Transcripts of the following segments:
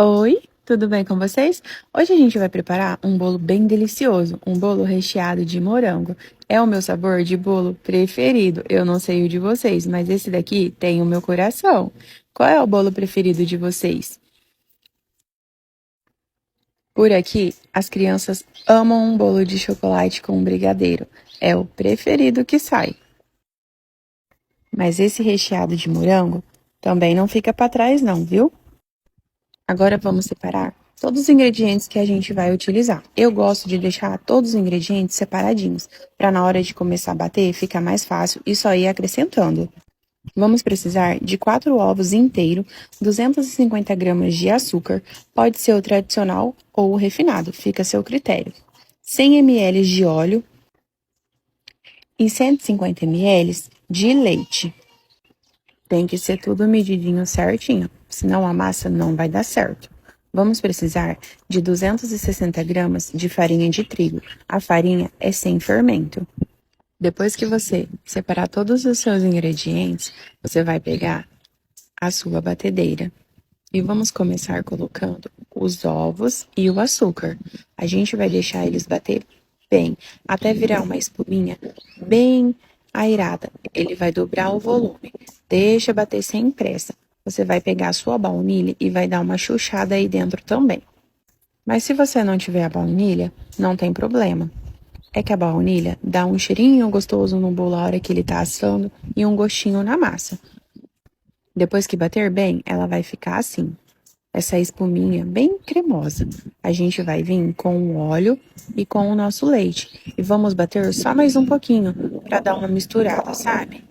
Oi, tudo bem com vocês? Hoje a gente vai preparar um bolo bem delicioso, um bolo recheado de morango. É o meu sabor de bolo preferido. Eu não sei o de vocês, mas esse daqui tem o meu coração. Qual é o bolo preferido de vocês? Por aqui, as crianças amam um bolo de chocolate com brigadeiro. É o preferido que sai. Mas esse recheado de morango também não fica para trás não, viu? Agora vamos separar todos os ingredientes que a gente vai utilizar. Eu gosto de deixar todos os ingredientes separadinhos, para na hora de começar a bater ficar mais fácil e só ir acrescentando. Vamos precisar de 4 ovos inteiros, 250 gramas de açúcar, pode ser o tradicional ou o refinado, fica a seu critério. 100 ml de óleo e 150 ml de leite. Tem que ser tudo medidinho certinho, senão a massa não vai dar certo. Vamos precisar de 260 gramas de farinha de trigo. A farinha é sem fermento. Depois que você separar todos os seus ingredientes, você vai pegar a sua batedeira e vamos começar colocando os ovos e o açúcar. A gente vai deixar eles bater bem, até virar uma espuminha bem airada. Ele vai dobrar o volume. Deixa bater sem pressa. Você vai pegar a sua baunilha e vai dar uma chuchada aí dentro também. Mas se você não tiver a baunilha, não tem problema. É que a baunilha dá um cheirinho gostoso no bolo a hora que ele tá assando e um gostinho na massa. Depois que bater bem, ela vai ficar assim, essa espuminha bem cremosa. A gente vai vir com o óleo e com o nosso leite. E vamos bater só mais um pouquinho para dar uma misturada, sabe?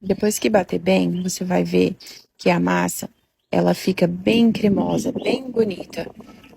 Depois que bater bem, você vai ver que a massa, ela fica bem cremosa, bem bonita.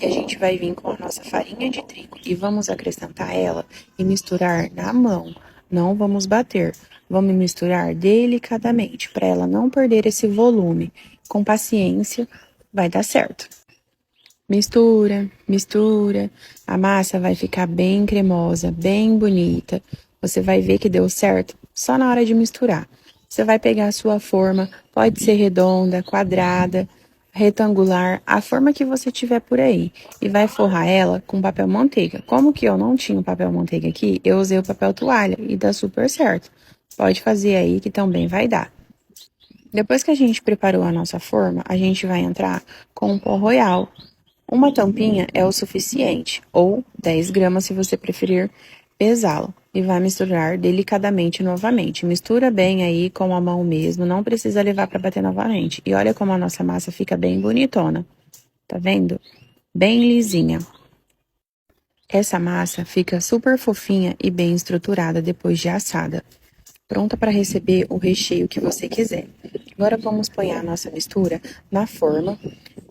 E a gente vai vir com a nossa farinha de trigo e vamos acrescentar ela e misturar na mão. Não vamos bater. Vamos misturar delicadamente para ela não perder esse volume. Com paciência, vai dar certo. Mistura, mistura. A massa vai ficar bem cremosa, bem bonita. Você vai ver que deu certo só na hora de misturar. Você vai pegar a sua forma, pode ser redonda, quadrada, retangular, a forma que você tiver por aí. E vai forrar ela com papel manteiga. Como que eu não tinha o papel manteiga aqui, eu usei o papel toalha e dá super certo. Pode fazer aí que também vai dar. Depois que a gente preparou a nossa forma, a gente vai entrar com o pó royal. Uma tampinha é o suficiente, ou 10 gramas se você preferir pesá-lo. E vai misturar delicadamente novamente. Mistura bem aí com a mão mesmo, não precisa levar para bater novamente. E olha como a nossa massa fica bem bonitona. Tá vendo? Bem lisinha. Essa massa fica super fofinha e bem estruturada depois de assada. Pronta para receber o recheio que você quiser. Agora vamos pôr a nossa mistura na forma.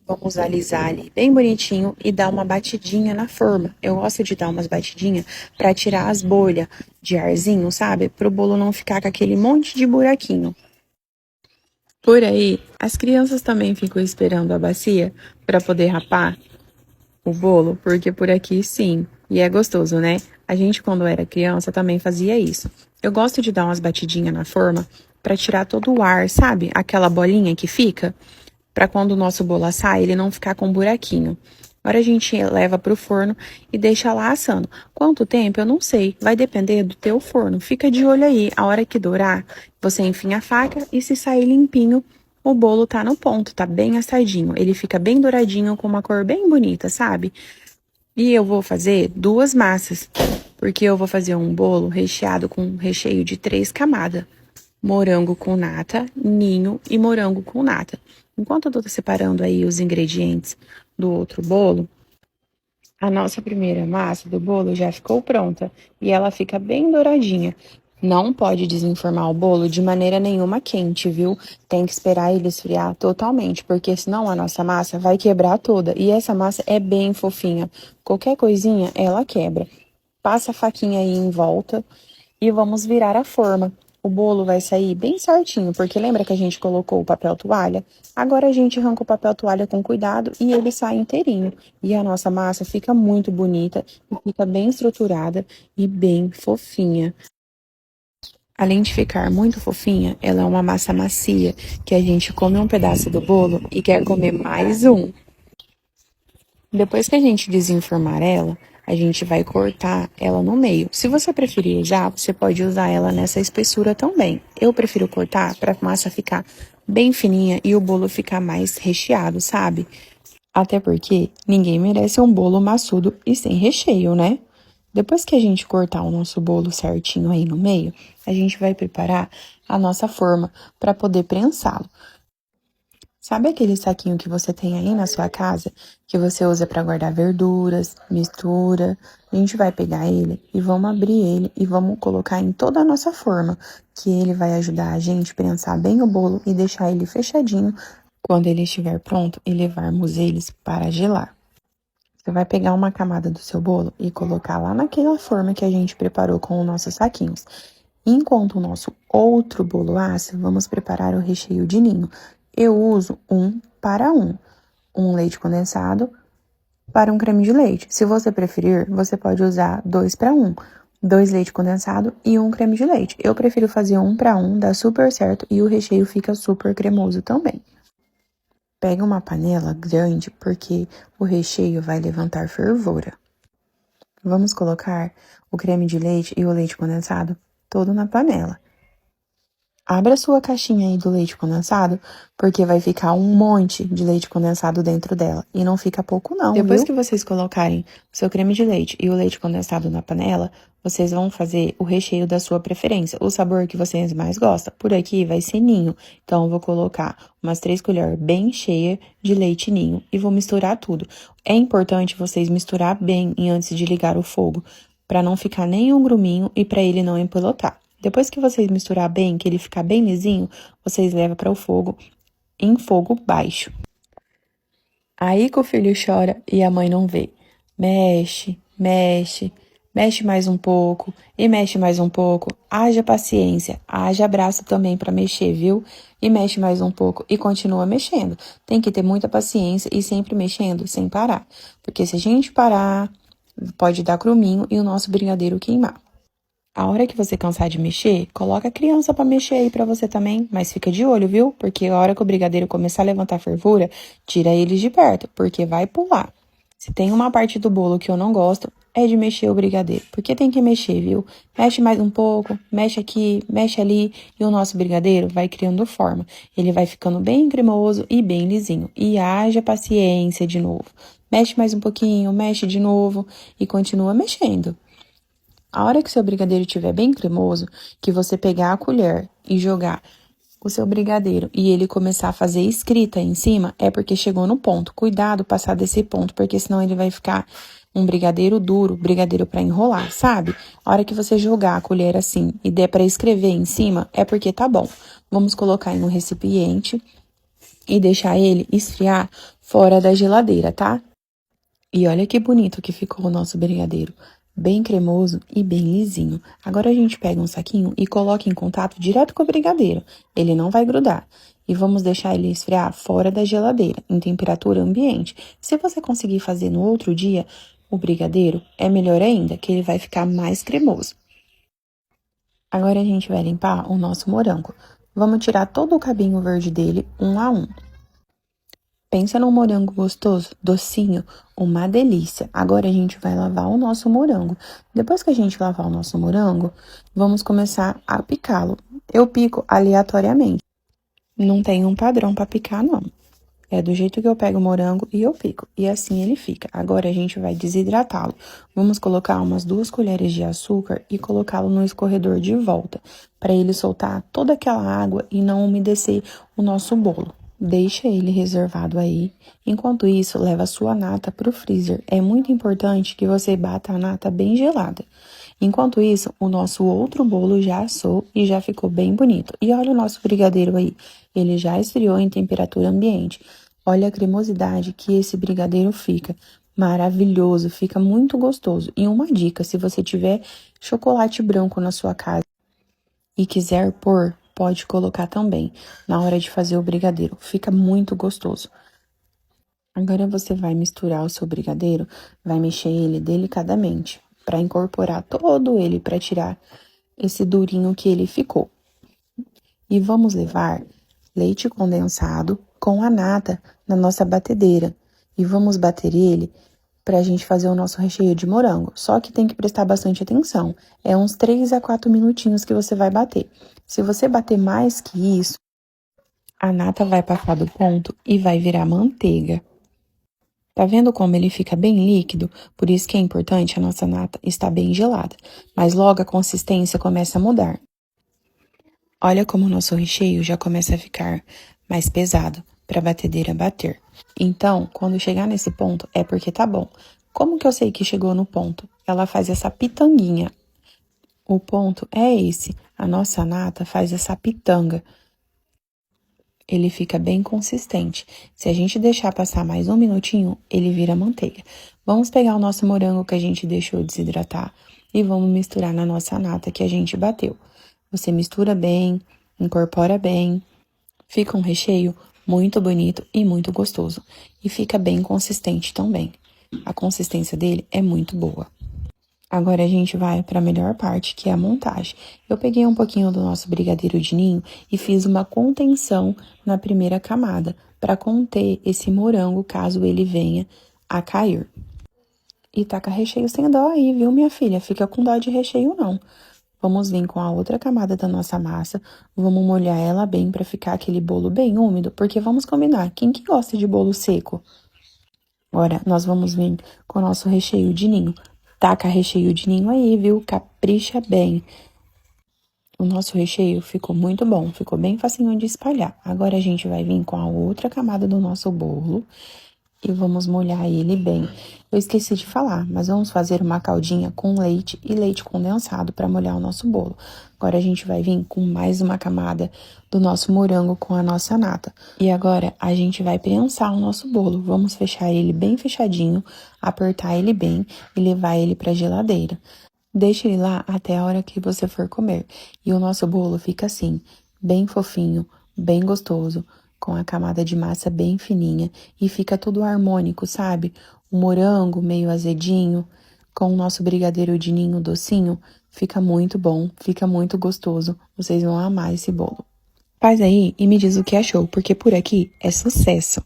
Vamos alisar ali bem bonitinho e dar uma batidinha na forma. Eu gosto de dar umas batidinhas para tirar as bolhas de arzinho, sabe? Para o bolo não ficar com aquele monte de buraquinho. Por aí, as crianças também ficam esperando a bacia para poder rapar o bolo, porque por aqui sim, e é gostoso, né? A gente, quando era criança, também fazia isso. Eu gosto de dar umas batidinhas na forma para tirar todo o ar, sabe? Aquela bolinha que fica, para quando o nosso bolo assar, ele não ficar com buraquinho. Agora a gente leva pro forno e deixa lá assando. Quanto tempo? Eu não sei. Vai depender do teu forno. Fica de olho aí. A hora que dourar, você enfia a faca e se sair limpinho, o bolo tá no ponto, tá bem assadinho. Ele fica bem douradinho, com uma cor bem bonita, sabe? E eu vou fazer 2 massas, porque eu vou fazer um bolo recheado com recheio de 3 camadas. Morango com nata, ninho e morango com nata. Enquanto eu tô separando aí os ingredientes do outro bolo, a nossa primeira massa do bolo já ficou pronta e ela fica bem douradinha. Não pode desenformar o bolo de maneira nenhuma quente, viu? Tem que esperar ele esfriar totalmente, porque senão a nossa massa vai quebrar toda. E essa massa é bem fofinha. Qualquer coisinha, ela quebra. Passa a faquinha aí em volta e vamos virar a forma. O bolo vai sair bem certinho, porque lembra que a gente colocou o papel toalha? Agora a gente arranca o papel toalha com cuidado e ele sai inteirinho. E a nossa massa fica muito bonita e fica bem estruturada e bem fofinha. Além de ficar muito fofinha, ela é uma massa macia, que a gente come um pedaço do bolo e quer comer mais um. Depois que a gente desenformar ela, a gente vai cortar ela no meio. Se você preferir usar, você pode usar ela nessa espessura também. Eu prefiro cortar para a massa ficar bem fininha e o bolo ficar mais recheado, sabe? Até porque ninguém merece um bolo maçudo e sem recheio, né? Depois que a gente cortar o nosso bolo certinho aí no meio, a gente vai preparar a nossa forma para poder prensá-lo. Sabe aquele saquinho que você tem aí na sua casa, que você usa para guardar verduras, mistura? A gente vai pegar ele e vamos abrir ele e vamos colocar em toda a nossa forma, que ele vai ajudar a gente a prensar bem o bolo e deixar ele fechadinho quando ele estiver pronto e levarmos eles para gelar. Você vai pegar uma camada do seu bolo e colocar lá naquela forma que a gente preparou com os nossos saquinhos. Enquanto o nosso outro bolo assa, vamos preparar o recheio de ninho. Eu uso 1 para 1. Um leite condensado para um creme de leite. Se você preferir, você pode usar 2 para 1. 2 leite condensado e 1 creme de leite. Eu prefiro fazer 1 para 1, dá super certo e o recheio fica super cremoso também. Pega uma panela grande porque o recheio vai levantar fervura. Vamos colocar o creme de leite e o leite condensado todo na panela. Abra sua caixinha aí do leite condensado, porque vai ficar um monte de leite condensado dentro dela. E não fica pouco não, Depois que vocês colocarem o seu creme de leite e o leite condensado na panela, vocês vão fazer o recheio da sua preferência, o sabor que vocês mais gostam. Por aqui vai ser ninho, então eu vou colocar umas 3 colheres bem cheias de leite ninho e vou misturar tudo. É importante vocês misturar bem antes de ligar o fogo, para não ficar nenhum gruminho e para ele não empelotar. Depois que vocês misturar bem, que ele ficar bem lisinho, vocês levam para o fogo em fogo baixo. Aí que o filho chora e a mãe não vê. Mexe, mexe, mexe mais um pouco e mexe mais um pouco. Haja paciência, haja braço também para mexer, viu? E mexe mais um pouco e continua mexendo. Tem que ter muita paciência e sempre mexendo sem parar. Porque se a gente parar, pode dar cruminho e o nosso brigadeiro queimar. A hora que você cansar de mexer, coloca a criança pra mexer aí pra você também, mas fica de olho, viu? Porque a hora que o brigadeiro começar a levantar fervura, tira eles de perto, porque vai pular. Se tem uma parte do bolo que eu não gosto, é de mexer o brigadeiro, porque tem que mexer, viu? Mexe mais um pouco, mexe aqui, mexe ali, e o nosso brigadeiro vai criando forma. Ele vai ficando bem cremoso e bem lisinho. E haja paciência de novo. Mexe mais um pouquinho, mexe de novo e continua mexendo. A hora que o seu brigadeiro estiver bem cremoso, que você pegar a colher e jogar o seu brigadeiro e ele começar a fazer escrita em cima, é porque chegou no ponto. Cuidado passar desse ponto, porque senão ele vai ficar um brigadeiro duro, brigadeiro para enrolar, sabe? A hora que você jogar a colher assim e der para escrever em cima, é porque tá bom. Vamos colocar em um recipiente e deixar ele esfriar fora da geladeira, tá? E olha que bonito que ficou o nosso brigadeiro. Bem cremoso e bem lisinho. Agora a gente pega um saquinho e coloca em contato direto com o brigadeiro. Ele não vai grudar. E vamos deixar ele esfriar fora da geladeira, em temperatura ambiente. Se você conseguir fazer no outro dia, o brigadeiro é melhor ainda, que ele vai ficar mais cremoso. Agora a gente vai limpar o nosso morango. Vamos tirar todo o cabinho verde dele, um a um. Pensa num morango gostoso, docinho, uma delícia. Agora a gente vai lavar o nosso morango. Depois que a gente lavar o nosso morango, vamos começar a picá-lo. Eu pico aleatoriamente. Não tem um padrão para picar, não. É do jeito que eu pego o morango e eu pico. E assim ele fica. Agora a gente vai desidratá-lo. Vamos colocar umas 2 colheres de açúcar e colocá-lo no escorredor de volta, para ele soltar toda aquela água e não umedecer o nosso bolo. Deixa ele reservado aí. Enquanto isso, leva a sua nata para o freezer. É muito importante que você bata a nata bem gelada. Enquanto isso, o nosso outro bolo já assou e já ficou bem bonito. E olha o nosso brigadeiro aí. Ele já esfriou em temperatura ambiente. Olha a cremosidade que esse brigadeiro fica. Maravilhoso, fica muito gostoso. E uma dica, se você tiver chocolate branco na sua casa e quiser pôr, pode colocar também na hora de fazer o brigadeiro. Fica muito gostoso. Agora você vai misturar o seu brigadeiro, vai mexer ele delicadamente para incorporar todo ele, para tirar esse durinho que ele ficou. E vamos levar leite condensado com a nata na nossa batedeira. E vamos bater ele pra gente fazer o nosso recheio de morango. Só que tem que prestar bastante atenção. É uns 3 a 4 minutinhos que você vai bater. Se você bater mais que isso, a nata vai passar do ponto e vai virar manteiga. Tá vendo como ele fica bem líquido? Por isso que é importante a nossa nata estar bem gelada. Mas logo a consistência começa a mudar. Olha como o nosso recheio já começa a ficar mais pesado para a batedeira bater. Então, quando chegar nesse ponto, é porque tá bom. Como que eu sei que chegou no ponto? Ela faz essa pitanguinha. O ponto é esse. A nossa nata faz essa pitanga. Ele fica bem consistente. Se a gente deixar passar mais um minutinho, ele vira manteiga. Vamos pegar o nosso morango que a gente deixou desidratar e vamos misturar na nossa nata que a gente bateu. Você mistura bem, incorpora bem, fica um recheio muito bonito e muito gostoso. E fica bem consistente também. A consistência dele é muito boa. Agora a gente vai para a melhor parte, que é a montagem. Eu peguei um pouquinho do nosso brigadeiro de ninho e fiz uma contenção na primeira camada, para conter esse morango caso ele venha a cair. E taca recheio sem dó aí, viu, minha filha? Fica com dó de recheio, não. Vamos vir com a outra camada da nossa massa, vamos molhar ela bem para ficar aquele bolo bem úmido, porque vamos combinar, quem que gosta de bolo seco? Agora, nós vamos vir com o nosso recheio de ninho. Taca recheio de ninho aí, viu? Capricha bem. O nosso recheio ficou muito bom, ficou bem facinho de espalhar. Agora a gente vai vir com a outra camada do nosso bolo e vamos molhar ele bem. Eu esqueci de falar, mas vamos fazer uma caldinha com leite e leite condensado para molhar o nosso bolo. Agora a gente vai vir com mais uma camada do nosso morango com a nossa nata. E agora a gente vai prensar o nosso bolo. Vamos fechar ele bem fechadinho, apertar ele bem e levar ele para a geladeira. Deixe ele lá até a hora que você for comer. E o nosso bolo fica assim, bem fofinho, bem gostoso, com a camada de massa bem fininha e fica tudo harmônico, sabe? O morango meio azedinho, com o nosso brigadeiro de ninho docinho, fica muito bom, fica muito gostoso. Vocês vão amar esse bolo. Faz aí e me diz o que achou, porque por aqui é sucesso!